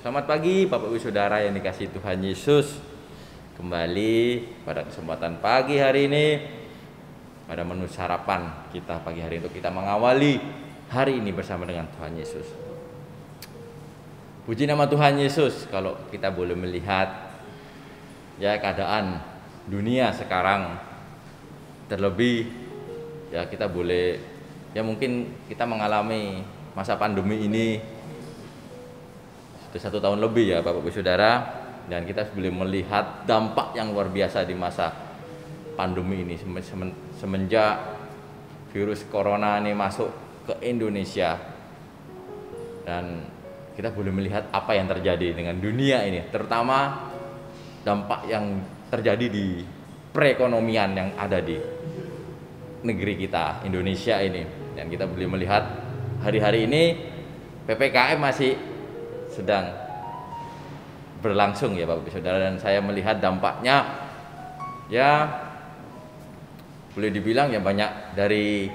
Selamat pagi Bapak Ibu Saudara yang dikasihi Tuhan Yesus. Kembali pada kesempatan pagi hari ini, pada menu sarapan kita pagi hari untuk kita mengawali hari ini bersama dengan Tuhan Yesus. Puji nama Tuhan Yesus. Kalau kita boleh melihat ya keadaan dunia sekarang, terlebih ya kita boleh ya mungkin kita mengalami masa pandemi ini sudah 1 tahun lebih ya Bapak Ibu Saudara, dan kita boleh melihat dampak yang luar biasa di masa pandemi ini semenjak virus corona ini masuk ke Indonesia, dan kita boleh melihat apa yang terjadi dengan dunia ini, terutama dampak yang terjadi di perekonomian yang ada di negeri kita Indonesia ini. Dan kita boleh melihat hari-hari ini PPKM masih sedang berlangsung ya Bapak Ibu Saudara, dan saya melihat dampaknya ya boleh dibilang ya banyak dari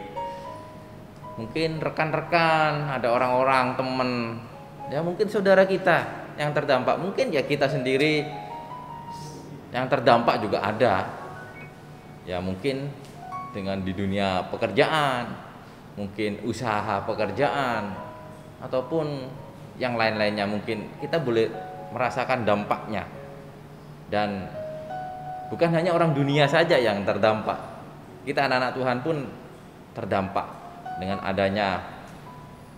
mungkin rekan-rekan, ada orang-orang teman ya mungkin saudara kita yang terdampak, mungkin ya kita sendiri yang terdampak juga ada ya, mungkin dengan di dunia pekerjaan, mungkin usaha pekerjaan ataupun yang lain-lainnya, mungkin kita boleh merasakan dampaknya. Dan bukan hanya orang dunia saja yang terdampak, kita anak-anak Tuhan pun terdampak dengan adanya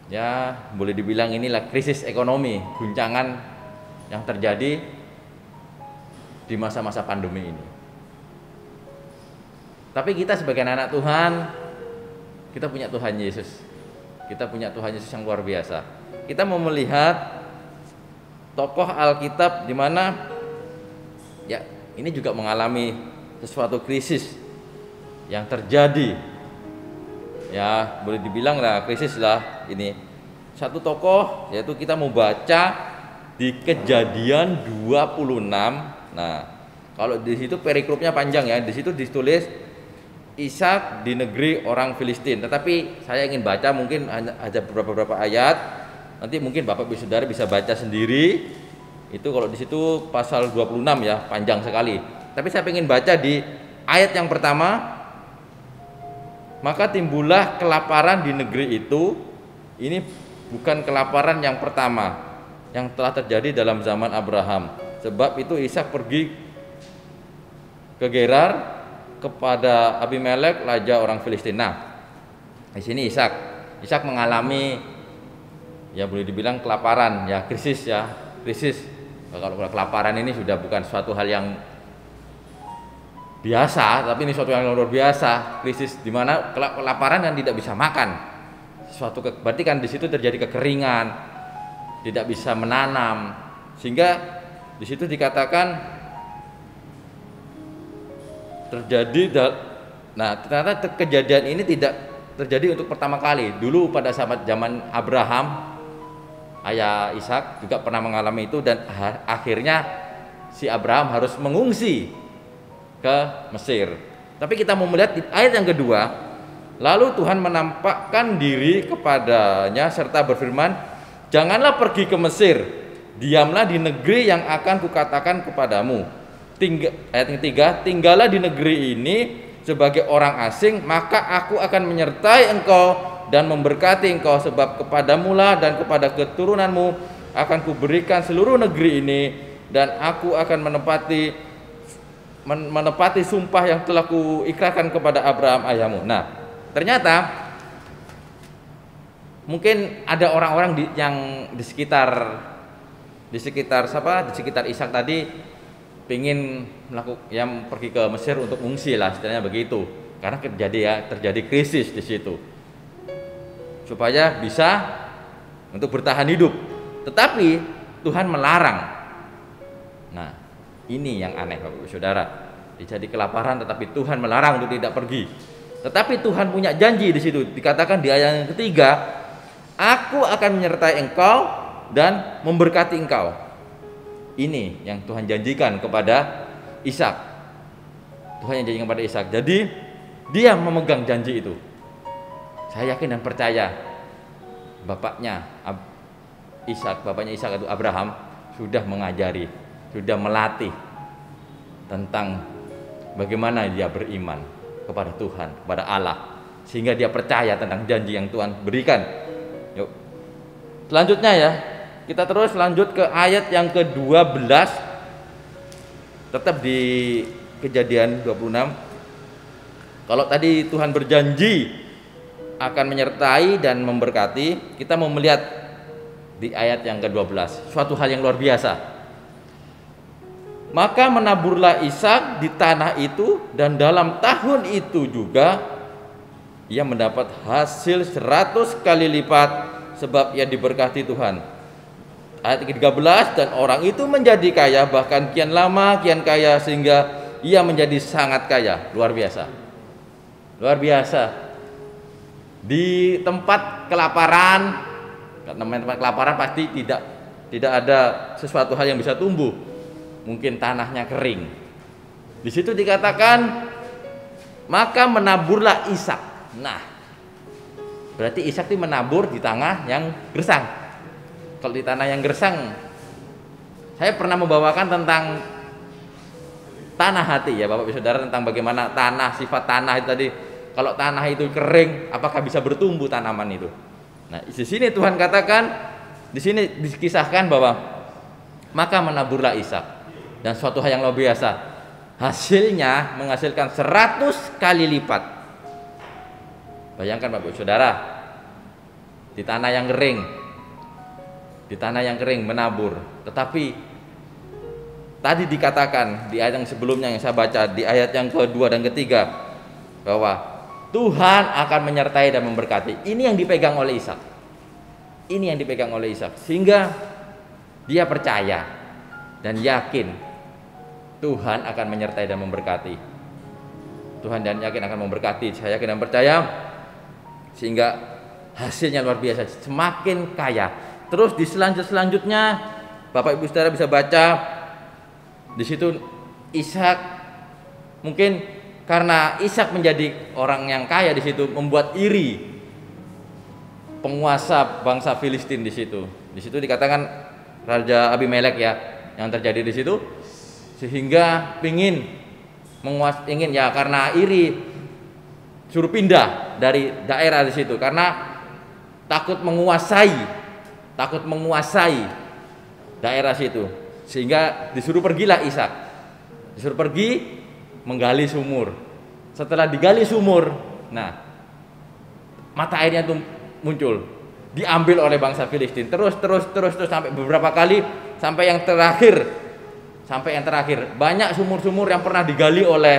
ya boleh dibilang inilah krisis ekonomi, guncangan yang terjadi di masa-masa pandemi ini. Tapi kita sebagai anak Tuhan, kita punya Tuhan Yesus. Kita punya Tuhan Yesus yang luar biasa. Kita mau melihat tokoh Alkitab di mana ya ini juga mengalami sesuatu krisis yang terjadi. Ya, boleh dibilang lah krisis lah ini. Satu tokoh yaitu kita mau baca di Kejadian 26. Nah, kalau di situ perikrupnya panjang ya. Di situ ditulis Ishak di negeri orang Filistin. Tetapi saya ingin baca mungkin ada beberapa ayat. Nanti mungkin Bapak Ibu Saudara bisa baca sendiri. Itu kalau di situ pasal 26 ya, panjang sekali. Tapi saya ingin baca di ayat yang pertama. Maka timbullah kelaparan di negeri itu. Ini bukan kelaparan yang pertama yang telah terjadi dalam zaman Abraham. Sebab itu Ishak pergi ke Gerar kepada Abimelek raja orang Filistin. Nah, di sini Ishak mengalami ya boleh dibilang kelaparan ya, krisis. Kalau kelaparan ini sudah bukan suatu hal yang biasa, tapi ini suatu yang luar biasa, krisis di mana kelaparan dan tidak bisa makan. Berarti kan di situ terjadi kekeringan, tidak bisa menanam, sehingga di situ dikatakan terjadi. Nah, ternyata kejadian ini tidak terjadi untuk pertama kali. Dulu pada saat zaman Abraham, ayah Ishak juga pernah mengalami itu, dan akhirnya si Abraham harus mengungsi ke Mesir. Tapi kita mau melihat di ayat yang kedua, lalu Tuhan menampakkan diri kepadanya serta berfirman, janganlah pergi ke Mesir, diamlah di negeri yang akan kukatakan kepadamu. Ayat yang ketiga, tinggallah di negeri ini sebagai orang asing, maka aku akan menyertai engkau dan memberkati engkau, sebab kepadamulah dan kepada keturunanmu akan kuberikan seluruh negeri ini, dan aku akan menepati sumpah yang telah kuikrarkan kepada Abraham ayahmu. Nah, ternyata mungkin ada orang-orang yang di sekitar Ishak tadi pengen yang pergi ke Mesir untuk mengungsi lah, istilahnya begitu, karena terjadi krisis di situ, supaya bisa untuk bertahan hidup. Tetapi Tuhan melarang. Nah, ini yang aneh Bapak Ibu Saudara. Terjadi kelaparan tetapi Tuhan melarang untuk tidak pergi. Tetapi Tuhan punya janji di situ. Dikatakan di ayat yang ketiga, aku akan menyertai engkau dan memberkati engkau. Ini yang Tuhan janjikan kepada Ishak. Tuhan yang janjikan kepada Ishak. Jadi dia memegang janji itu. Saya yakin dan percaya bapaknya Ishak itu Abraham sudah mengajari, sudah melatih tentang bagaimana dia beriman kepada Tuhan, kepada Allah, sehingga dia percaya tentang janji yang Tuhan berikan. Yuk. Selanjutnya ya, kita terus lanjut ke ayat yang ke-12, tetap di Kejadian 26. Kalau tadi Tuhan berjanji akan menyertai dan memberkati, kita mau melihat di ayat yang ke-12 suatu hal yang luar biasa. Maka menaburlah Ishak di tanah itu, dan dalam tahun itu juga ia mendapat hasil 100 kali lipat, sebab ia diberkati Tuhan. Ayat ke-13, dan orang itu menjadi kaya, bahkan kian lama kian kaya, sehingga ia menjadi sangat kaya. Luar biasa, luar biasa. Di tempat kelaparan, namanya tempat kelaparan pasti tidak ada sesuatu hal yang bisa tumbuh. Mungkin tanahnya kering. Di situ dikatakan maka menaburlah Ishak. Nah, berarti Ishak itu menabur di tanah yang gersang. Kalau di tanah yang gersang, saya pernah membawakan tentang tanah hati ya Bapak Ibu Saudara, tentang bagaimana tanah, sifat tanah itu tadi. Kalau tanah itu kering, apakah bisa bertumbuh tanaman itu? Nah, di sini Tuhan katakan, di sini dikisahkan bahwa maka menaburlah Ishak, dan suatu hal yang luar biasa, hasilnya menghasilkan 100 kali lipat. Bayangkan Bapak Saudara, di tanah yang kering menabur, tetapi tadi dikatakan di ayat yang sebelumnya yang saya baca, di ayat yang kedua dan ketiga, bahwa Tuhan akan menyertai dan memberkati. Ini yang dipegang oleh Ishak. Ini yang dipegang oleh Ishak, sehingga dia percaya dan yakin Tuhan akan menyertai dan memberkati. Tuhan dan yakin akan memberkati. Saya yakin dan percaya, sehingga hasilnya luar biasa, semakin kaya. Terus di selanjutnya Bapak Ibu Saudara bisa baca di situ Ishak, mungkin karena Ishak menjadi orang yang kaya di situ, membuat iri penguasa bangsa Filistin di situ. Di situ dikatakan Raja Abimelek ya yang terjadi di situ, sehingga ingin ya karena iri suruh pindah dari daerah di situ karena takut menguasai daerah situ, sehingga disuruh pergilah Ishak, disuruh pergi menggali sumur. Setelah digali sumur, nah mata airnya itu muncul, diambil oleh bangsa Filistin. Terus sampai beberapa kali, sampai yang terakhir banyak sumur-sumur yang pernah digali oleh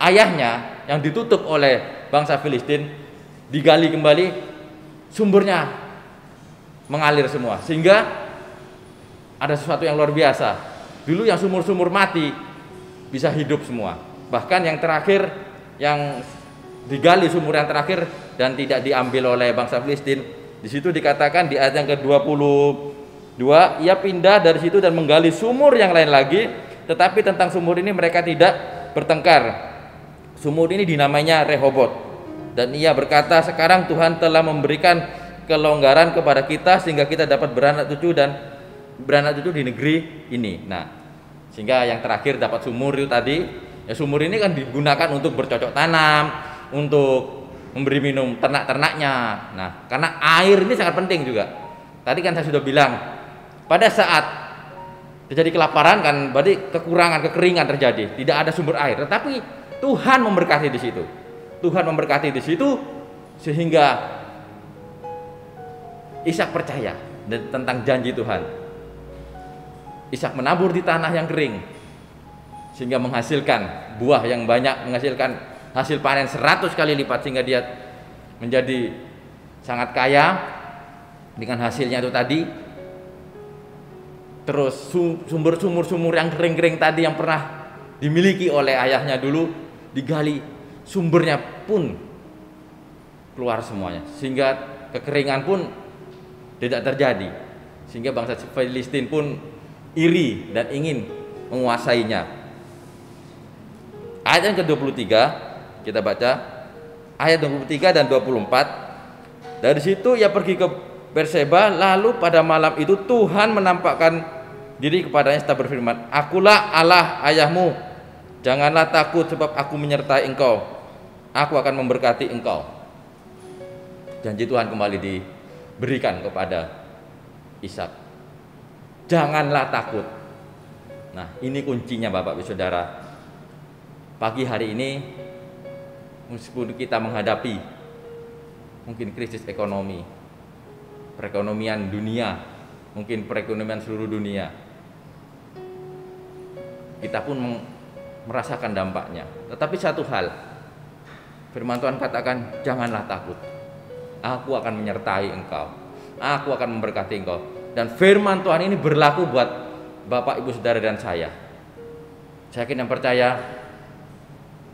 ayahnya yang ditutup oleh bangsa Filistin, digali kembali, sumbernya mengalir semua, sehingga ada sesuatu yang luar biasa. Dulu yang sumur-sumur mati bisa hidup semua. Bahkan yang terakhir, yang digali sumur yang terakhir dan tidak diambil oleh bangsa Filistin, di situ dikatakan di ayat yang ke-22, ia pindah dari situ dan menggali sumur yang lain lagi, tetapi tentang sumur ini mereka tidak bertengkar. Sumur ini dinamainya Rehobot, dan ia berkata, sekarang Tuhan telah memberikan kelonggaran kepada kita sehingga kita dapat beranak cucu di negeri ini. Nah, sehingga yang terakhir dapat sumur itu tadi. Ya, sumur ini kan digunakan untuk bercocok tanam, untuk memberi minum ternak-ternaknya. Nah, karena air ini sangat penting juga. Tadi kan saya sudah bilang, pada saat terjadi kelaparan kan berarti kekeringan terjadi, tidak ada sumber air. Tetapi Tuhan memberkati di situ. Tuhan memberkati di situ sehingga Ishak percaya tentang janji Tuhan. Ishak menabur di tanah yang kering, sehingga menghasilkan buah yang banyak, menghasilkan hasil panen 100 kali lipat, sehingga dia menjadi sangat kaya dengan hasilnya itu tadi. Terus sumur-sumur yang kering-kering tadi yang pernah dimiliki oleh ayahnya dulu digali, sumbernya pun keluar semuanya, sehingga kekeringan pun tidak terjadi, sehingga bangsa Filistin pun iri dan ingin menguasainya. Ayat yang ke-23 kita baca, ayat 23 dan 24. Dari situ ia pergi ke Berseba, lalu pada malam itu Tuhan menampakkan diri kepadanya serta berfirman, "Akulah Allah ayahmu. Janganlah takut sebab aku menyertai engkau. Aku akan memberkati engkau." Janji Tuhan kembali diberikan kepada Ishak. Janganlah takut. Nah, ini kuncinya Bapak Ibu Saudara. Pagi hari ini, meskipun kita menghadapi mungkin krisis ekonomi, perekonomian dunia, mungkin perekonomian seluruh dunia, kita pun merasakan dampaknya. Tetapi satu hal, firman Tuhan katakan, janganlah takut. Aku akan menyertai engkau. Aku akan memberkati engkau. Dan firman Tuhan ini berlaku buat Bapak, Ibu, Saudara, dan saya. Saya yakin dan percaya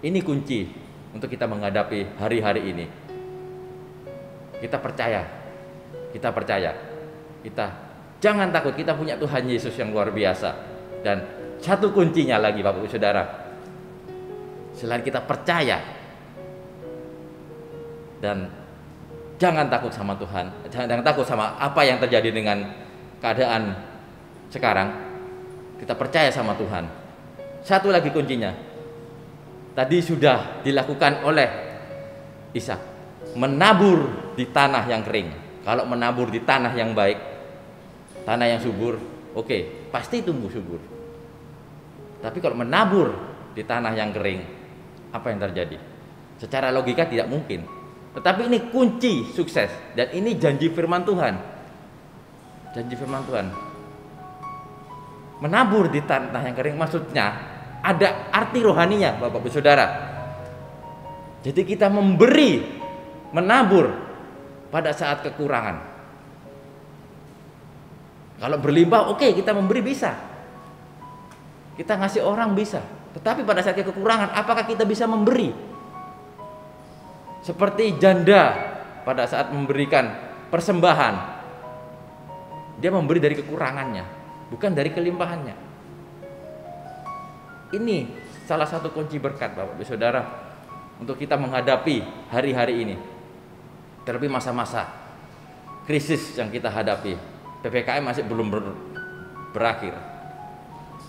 ini kunci untuk kita menghadapi hari-hari ini. Kita percaya, kita jangan takut, kita punya Tuhan Yesus yang luar biasa. Dan satu kuncinya lagi Bapak Ibu Saudara, selain kita percaya dan jangan takut sama Tuhan, jangan takut sama apa yang terjadi dengan keadaan sekarang, kita percaya sama Tuhan. Satu lagi kuncinya, tadi sudah dilakukan oleh Ishak, menabur di tanah yang kering. Kalau menabur di tanah yang baik, tanah yang subur, oke, pasti tumbuh subur. Tapi kalau menabur di tanah yang kering, apa yang terjadi? Secara logika tidak mungkin. Tetapi ini kunci sukses, dan ini janji firman Tuhan. Janji firman Tuhan. Menabur di tanah yang kering maksudnya ada arti rohaninya Bapak Ibu Saudara. Jadi kita memberi, menabur pada saat kekurangan. Kalau berlimpah, oke, kita memberi bisa. Kita ngasih orang bisa. Tetapi pada saat kekurangan, apakah kita bisa memberi? Seperti janda pada saat memberikan persembahan, dia memberi dari kekurangannya, bukan dari kelimpahannya. Ini salah satu kunci berkat Bapak Ibu Saudara untuk kita menghadapi hari-hari ini. Terlebih masa-masa krisis yang kita hadapi. PPKM masih belum berakhir.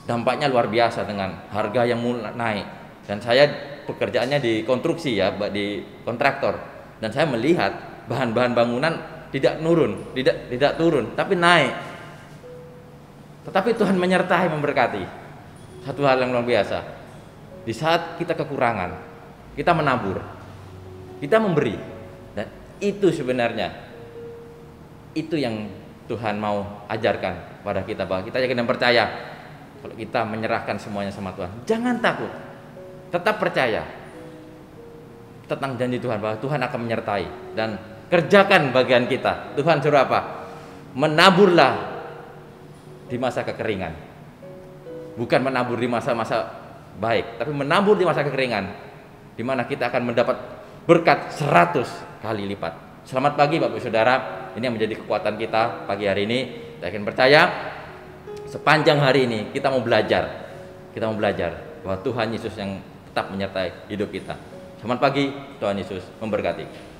Dampaknya luar biasa dengan harga yang mulai naik. Dan saya pekerjaannya di konstruksi ya, di kontraktor. Dan saya melihat bahan-bahan bangunan tidak turun, tapi naik. Tetapi Tuhan menyertai, memberkati. Satu hal yang luar biasa. Di saat kita kekurangan, kita menabur, kita memberi. Dan itu sebenarnya, itu yang Tuhan mau ajarkan pada kita, bahwa kita yakin dan percaya kalau kita menyerahkan semuanya sama Tuhan. Jangan takut, tetap percaya tentang janji Tuhan bahwa Tuhan akan menyertai, dan kerjakan bagian kita. Tuhan suruh apa? Menaburlah di masa kekeringan, bukan menabur di masa-masa baik, tapi menabur di masa kekeringan, di mana kita akan mendapat berkat 100 kali lipat. Selamat pagi Bapak Ibu Saudara, ini yang menjadi kekuatan kita pagi hari ini. Saya yakin percaya sepanjang hari ini kita mau belajar bahwa Tuhan Yesus yang tetap menyertai hidup kita. Selamat pagi, Tuhan Yesus memberkati.